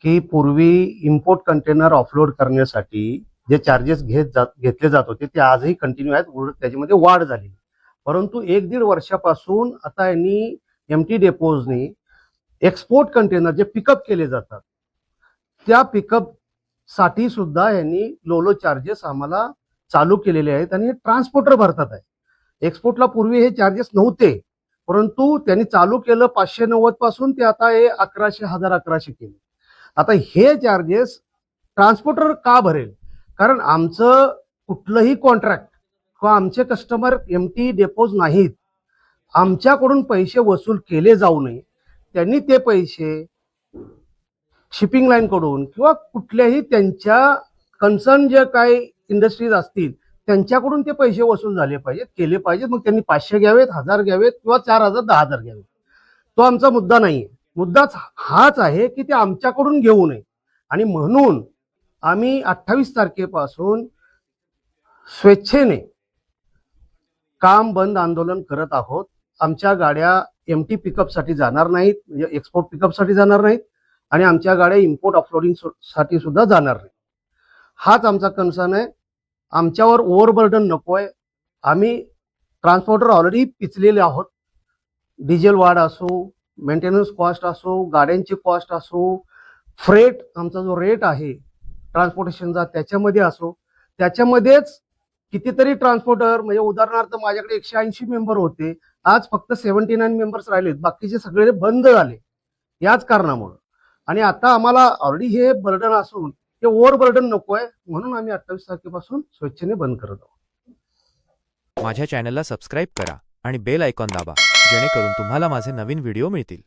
की पूर्वी import container offload करण्यासाठी जे चार्जेस घेतले जात होते ते आजही कंटिन्यू आहेत, त्याच्यामध्ये वाढ झाली. परंतु 1-1.5 वर्षापासून आता यांनी एमटी डेपोजनी एक्सपोर्ट कंटेनर जे पिकअप केले जातात त्या पिकअप साठी सुद्धा यांनी लो चार्जेस आम्हाला चालू केलेले आहेत आणि ट्रान्सपोर्टर भरतात आहे. एक्सपोर्टला पूर्वी हे चार्जेस नव्हते, परंतु त्यांनी चालू केलं 590 पासून ते आता हे 1100 1100 केले. आता हे चार्जेस ट्रान्सपोर्टर का भरेल? कारण आमचं कुठलंही कॉन्ट्रॅक्ट किंवा आमचे कस्टमर एमटी डेपोज नाहीत. आमच्याकडून पैसे वसूल केले जाऊ नये, त्यांनी ते पैसे शिपिंग लाईन कडून किंवा कुठल्याही त्यांच्या कन्सर्न जे काही इंडस्ट्रीज असतील त्यांच्याकडून ते पैसे वसूल झाले पाहिजेत, केले पाहिजेत. मग त्यांनी 500 घ्यावेत, 1000 घ्यावेत किंवा 4000 10,000 घ्यावेत. तो आमचा मुद्दा नाहीये. मुद्दाच हाच आहे की ते आमच्याकडून घेऊ नये. आणि म्हणून आम्ही 28 तारखेपासून स्वेच्छेने काम बंद आंदोलन करत आहोत. आमच्या गाड्या एमटी पिकअपसाठी जाणार नाहीत, म्हणजे एक्सपोर्ट पिकअपसाठी जाणार नाहीत आणि आमच्या गाड्या इम्पोर्ट ऑफलोडिंग साठी सुद्धा जाणार नाही. हाच आमचा कन्सर्न आहे. आमच्यावर ओव्हरबर्डन नकोय. आम्ही ट्रान्सपोर्टर ऑलरेडी पिचलेले आहोत. डिझेल वाढ असो, मेंटेनन्स कॉस्ट असो, गाड्यांची कॉस्ट असो, फ्रेट आमचा जो रेट आहे ट्रान्सपोर्टेशनचा त्याच्यामध्ये असो, त्याच्यामध्येच कितीतरी ट्रान्सपोर्टर, म्हणजे उदाहरणार्थ माझ्याकडे 180 मेंबर होते, आज फक्त 79 मेंबर्स राहिलेत, बाकीचे सगळे बंद झाले याच कारणामुळे. आणि आता आम्हाला ऑलरेडी हे बर्डन असून ते ओव्हर बर्डन नकोय, म्हणून आम्ही 28 तारखेपासून स्वेच्छेने बंद करत आहोत. माझ्या चॅनलला सबस्क्राईब करा आणि बेल आयकॉन दाबा, जेणेकरून तुम्हाला माझे नवीन व्हिडिओ मिळतील.